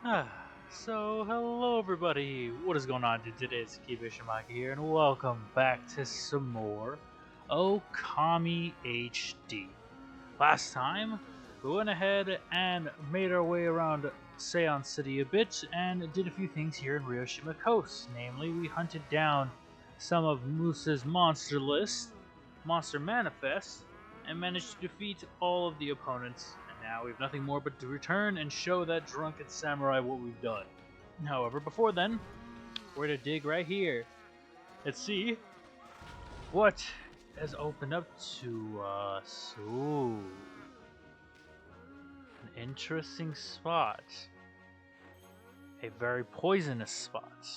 So hello everybody, what is going on today? It's Queen Himiko here, and welcome back to some more Okami HD. Last time, we went ahead and made our way around Seon City a bit, and did a few things here in Ryoshima Coast. Namely, we hunted down some of Musa's monster list, monster manifest, and managed to defeat all of the opponents. And now we have nothing more but to return and show that drunken samurai what we've done. However, before then, we're to dig right here and see what has opened up to us. Ooh, an interesting spot. A very poisonous spot.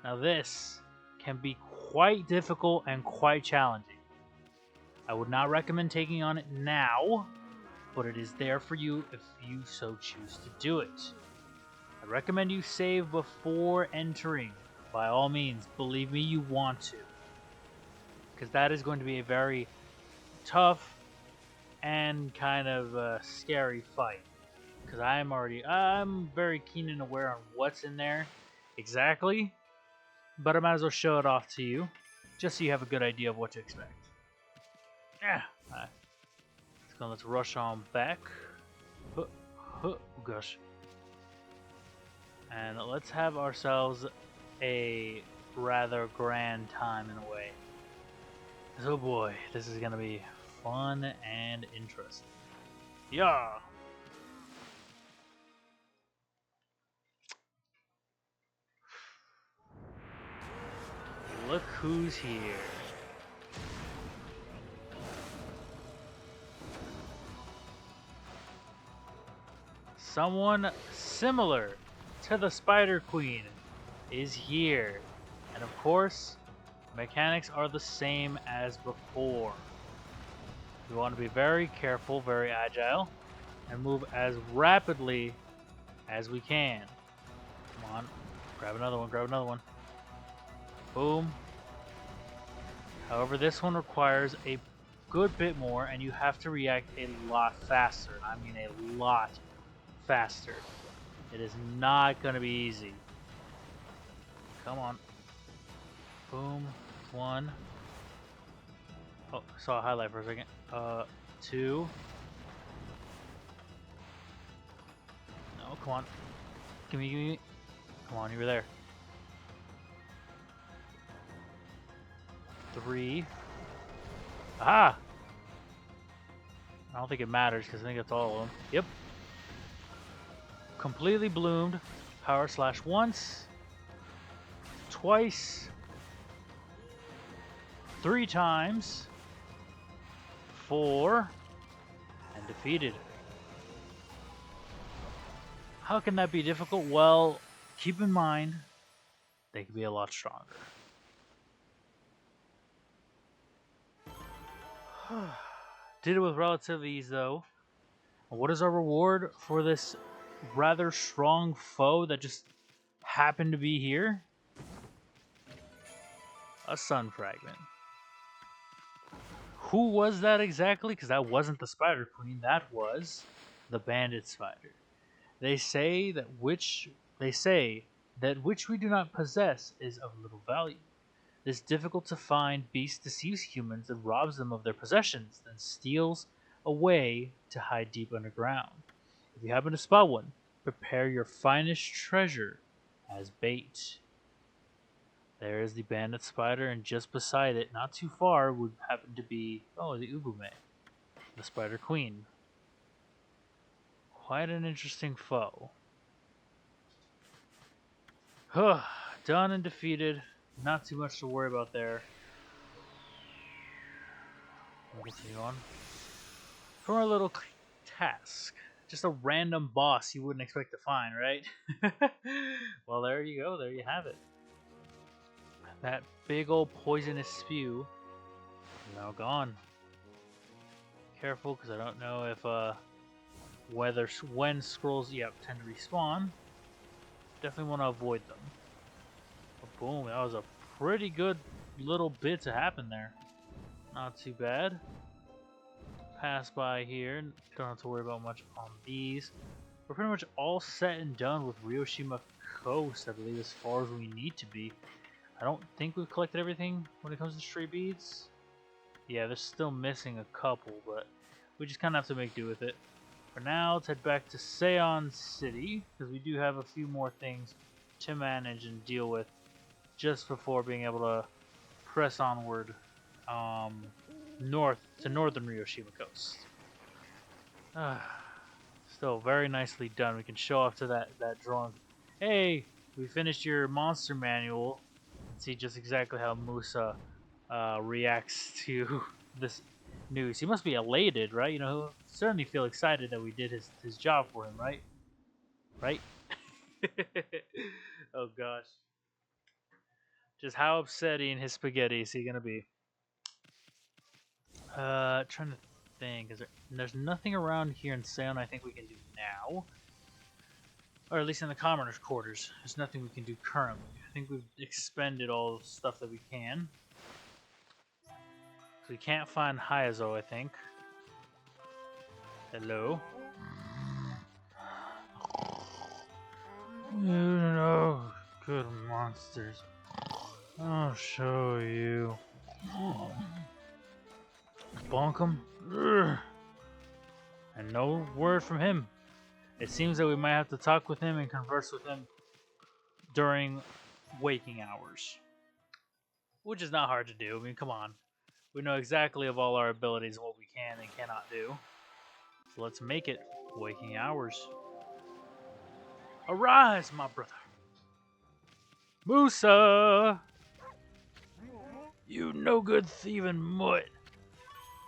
Now this can be quite difficult and quite challenging. I would not recommend taking on it now, but it is there for you if you so choose to do it. I recommend you save before entering. By all means, believe me, you want to. Because that is going to be a very tough and kind of scary fight. Because I'm very keen and aware on what's in there exactly, but I might as well show it off to you, just so you have a good idea of what to expect. Yeah, let's rush on back. Oh gosh. And let's have ourselves a rather grand time in a way. Oh boy, this is gonna be fun and interesting. Yeah! Look who's here. Someone similar to the Spider Queen is here. And of course, mechanics are the same as before. We want to be very careful, very agile, and move as rapidly as we can. Come on, grab another one, grab another one. Boom. However, this one requires a good bit more, and you have to react a lot faster. I mean a lot faster. It is not going to be easy. Come on. Boom. One. Oh, I saw a highlight for a second. Two. No, come on. Give me. Come on, you were there. Three. Aha! I don't think it matters because I think that's all of them. Yep. Completely bloomed. Power slash once. Twice. 3 times. 4. And defeated. How can that be difficult? Well, keep in mind, they can be a lot stronger. Did it with relative ease, though. What is our reward for this rather strong foe that just happened to be here? A sun fragment. Who was that exactly? Because that wasn't the Spider Queen. That was the Bandit Spider. They say that which we do not possess is of little value. This difficult to find beast deceives humans and robs them of their possessions, then steals away to hide deep underground. If you happen to spot one, prepare your finest treasure as bait. There is the bandit spider, and just beside it, not too far, would happen to be, the Ubume, the spider queen. Quite an interesting foe. Done and defeated. Not too much to worry about there. We'll continue on. For our little task. Just a random boss you wouldn't expect to find, right? Well, there you go. There you have it. That big old poisonous spew is now gone. Careful, because I don't know if when scrolls tend to respawn. Definitely want to avoid them. But boom, that was a pretty good little bit to happen there. Not too bad. Pass by here. Don't have to worry about much on these. we're pretty much all set and done with Ryoshima Coast, I believe, as far as we need to be. I don't think we've collected everything when it comes to stray beads. Yeah, they're still missing a couple, but we just kind of have to make do with it. For now, let's head back to Seon City, because we do have a few more things to manage and deal with just before being able to press onward north to northern Ryoshima Coast. Still very nicely done. We can show off to that drawing. Hey, we finished your monster manual. See just exactly how Musa reacts to this news. He must be elated, right? You know, he'll certainly feel excited that we did his job for him, right? Right? Oh gosh. Just how upsetting his spaghetti is he gonna be? Trying to think. There's nothing around here in Seon I think we can do now. Or at least in the commoner's quarters. There's nothing we can do currently. I think we've expended all the stuff that we can. So we can't find Hayazo, I think. Hello? You know, good monsters. I'll show you. Bonk him. And no word from him. It seems that we might have to talk with him and converse with him during waking hours. Which is not hard to do. I mean, come on. We know exactly of all our abilities and what we can and cannot do. So let's make it waking hours. Arise, my brother. Musa! You no good thieving mutt.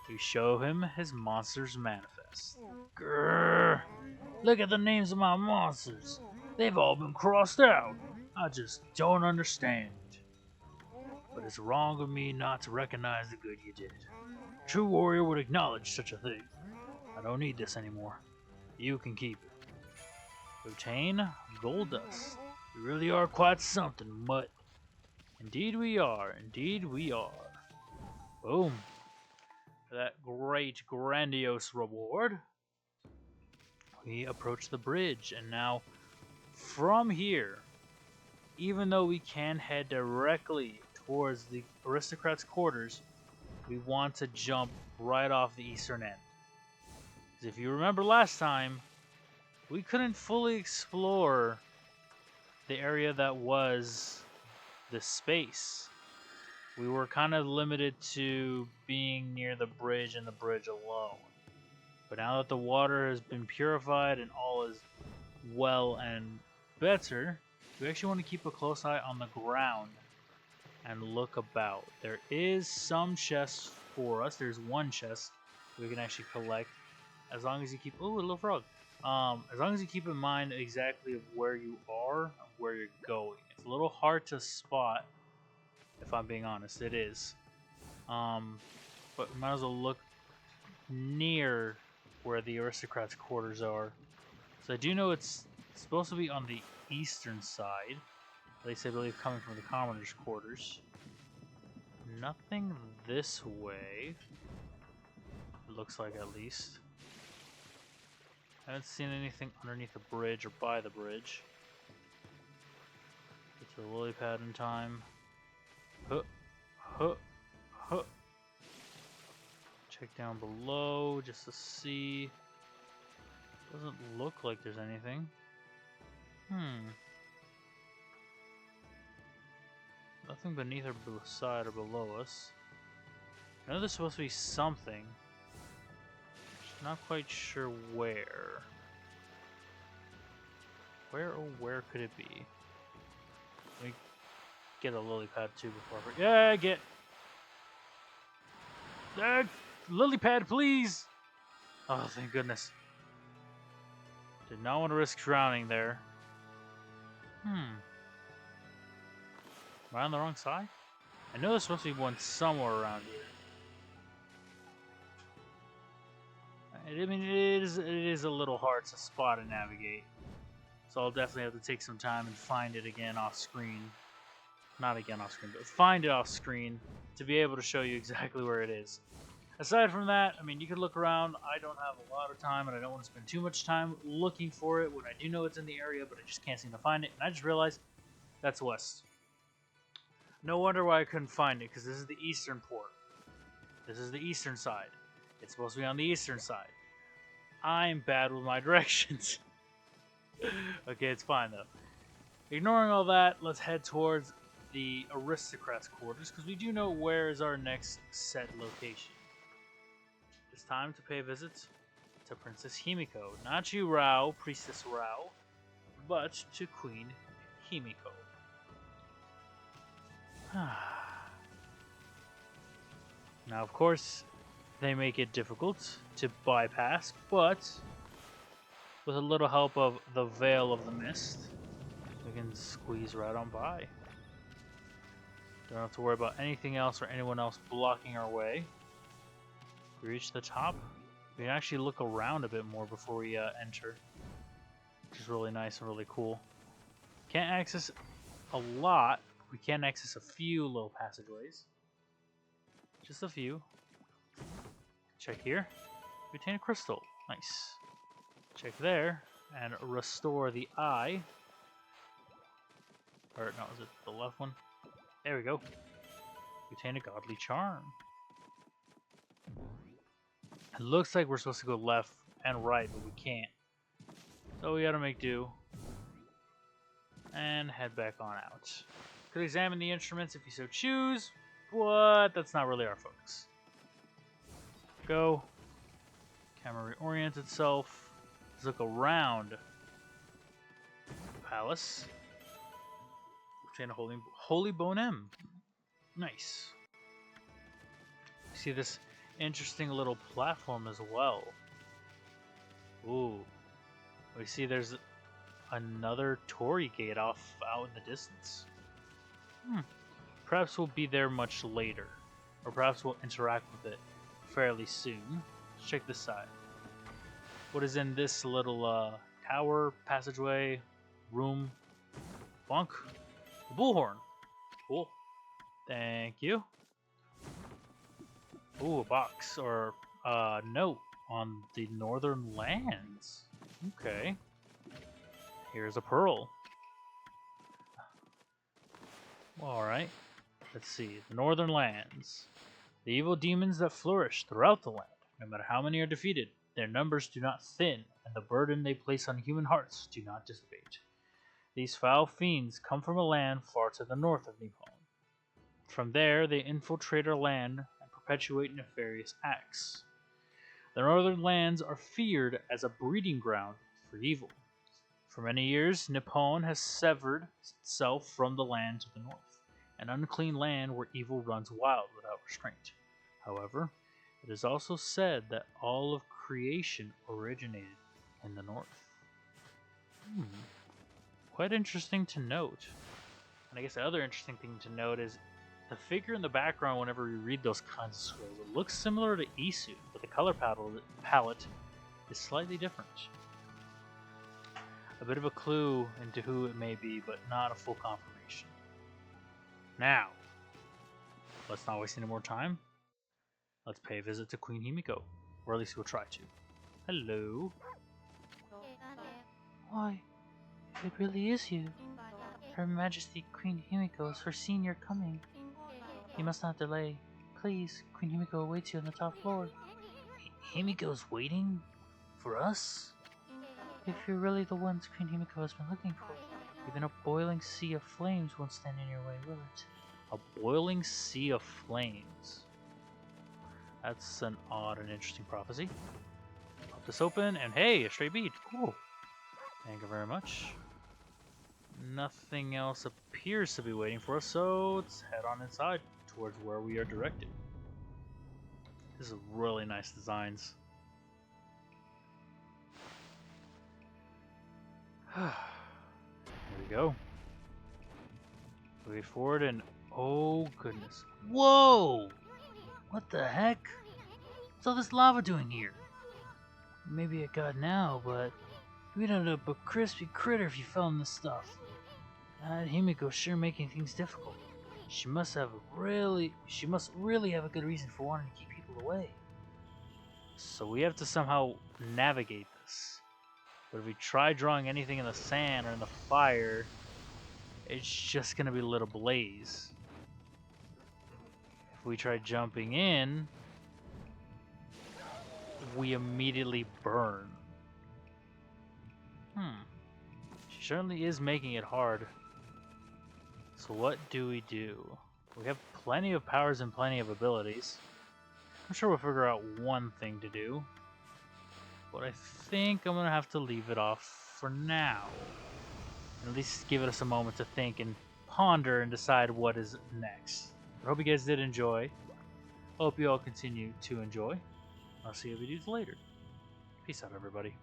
We show him his monster's manifest. Grrr. Look at the names of my monsters. They've all been crossed out. I just don't understand. But it's wrong of me not to recognize the good you did. A true warrior would acknowledge such a thing. I don't need this anymore. You can keep it. Obtain gold dust. We really are quite something, mutt. Indeed we are. Indeed we are. Boom. For that great, grandiose reward, we approach the bridge. And now, from here, even though we can head directly towards the aristocrats' quarters, we want to jump right off the eastern end. Because if you remember last time, we couldn't fully explore the area that was the space. We were kind of limited to being near the bridge and the bridge alone. But now that the water has been purified and all is well and better, we actually want to keep a close eye on the ground and look about. There is some chests for us. There's one chest we can actually collect as long as you keep... Ooh, a little frog. As long as you keep in mind exactly of where you are and where you're going. It's a little hard to spot, if I'm being honest. It is. But we might as well look near where the aristocrats' quarters are. So I do know it's supposed to be on the eastern side. At least I believe coming from the commoner's quarters. Nothing this way. It looks like, at least. I haven't seen anything underneath the bridge or by the bridge. Get to the lily pad in time. Huh, huh, huh. Check down below just to see. Doesn't look like there's anything. Nothing beneath or beside or below us. I know there's supposed to be something. Just not quite sure where. Where could it be? Let me get a lily pad too before I forget. Yeah, get. Lily pad, please! Oh, thank goodness. Did not want to risk drowning there. Am I on the wrong side? I know there's supposed to be one somewhere around here. I mean, it is a little hard to spot and navigate. So I'll definitely have to take some time and find it again off screen. Not again off screen, but find it off screen to be able to show you exactly where it is. Aside from that, I mean, you could look around. I don't have a lot of time, and I don't want to spend too much time looking for it when I do know it's in the area, but I just can't seem to find it. And I just realized that's west. No wonder why I couldn't find it, because this is the eastern port. This is the eastern side. It's supposed to be on the eastern side. I'm bad with my directions. Okay, it's fine, though. Ignoring all that, let's head towards the aristocrats' quarters, because we do know where is our next set location. It's time to pay a visit to Princess Himiko. Not you, Rao, Priestess Rao, but to Queen Himiko. Now, of course, they make it difficult to bypass, but with a little help of the Veil of the Mist, we can squeeze right on by. Don't have to worry about anything else or anyone else blocking our way. We reach the top. We can actually look around a bit more before we enter, which is really nice and really cool. Can't access a lot. We can access a few little passageways. Just a few. Check here. Retain a crystal. Nice. Check there. And restore the eye. Or, no, is it the left one? There we go. Retain a godly charm. It looks like we're supposed to go left and right, but we can't. So we gotta make do. And head back on out. Could examine the instruments if you so choose, but that's not really our focus. Go. Camera reorient itself. Let's look around the palace. Obtain a holy bonem. Nice. See this interesting little platform as well. Ooh. We see there's another Torii gate off out in the distance. Perhaps we'll be there much later. Or perhaps we'll interact with it fairly soon. Let's check this side. What is in this little tower, passageway, room? Bonk. The bullhorn. Cool. Thank you. Ooh, a box or a note on the northern lands. Okay. Here's a pearl. Alright. Let's see. The northern lands. The evil demons that flourish throughout the land. No matter how many are defeated, their numbers do not thin, and the burden they place on human hearts do not dissipate. These foul fiends come from a land far to the north of Nippon. From there, they infiltrate our land and perpetuate nefarious acts. The northern lands are feared as a breeding ground for evil. For many years, Nippon has severed itself from the land to the north, an unclean land where evil runs wild without restraint. However, it is also said that all of creation originated in the north. Quite interesting to note. And I guess the other interesting thing to note is the figure in the background whenever we read those kinds of scrolls. It looks similar to Isu, but the color palette is slightly different. A bit of a clue into who it may be, but not a full confirmation. Now, let's not waste any more time. Let's pay a visit to Queen Himiko, or at least we'll try to. Hello. Why, it really is you. Her Majesty Queen Himiko has foreseen your coming. You must not delay. Please, Queen Himiko awaits you on the top floor. Himiko's waiting? For us? If you're really the ones Queen Himiko has been looking for, even a boiling sea of flames won't stand in your way, will it? A boiling sea of flames. That's an odd and interesting prophecy. Pop this open, and hey, a stray bead. Cool. Thank you very much. Nothing else appears to be waiting for us, so let's head on inside towards where we are directed. This is really nice designs. Here we go. Moving forward, and oh goodness. Whoa! What the heck? What's all this lava doing here? Maybe it got now, but you'd end up a crispy critter if you fell in this stuff. That Himiko's sure making things difficult. She must really have a good reason for wanting to keep people away. So we have to somehow navigate this. But if we try drawing anything in the sand or in the fire, it's just going to be a little blaze. If we try jumping in, we immediately burn. She certainly is making it hard. So what do? We have plenty of powers and plenty of abilities. I'm sure we'll figure out one thing to do. But I think I'm going to have to leave it off for now. At least give us a moment to think and ponder and decide what is next. I hope you guys did enjoy. Hope you all continue to enjoy. I'll see you videos later. Peace out, everybody.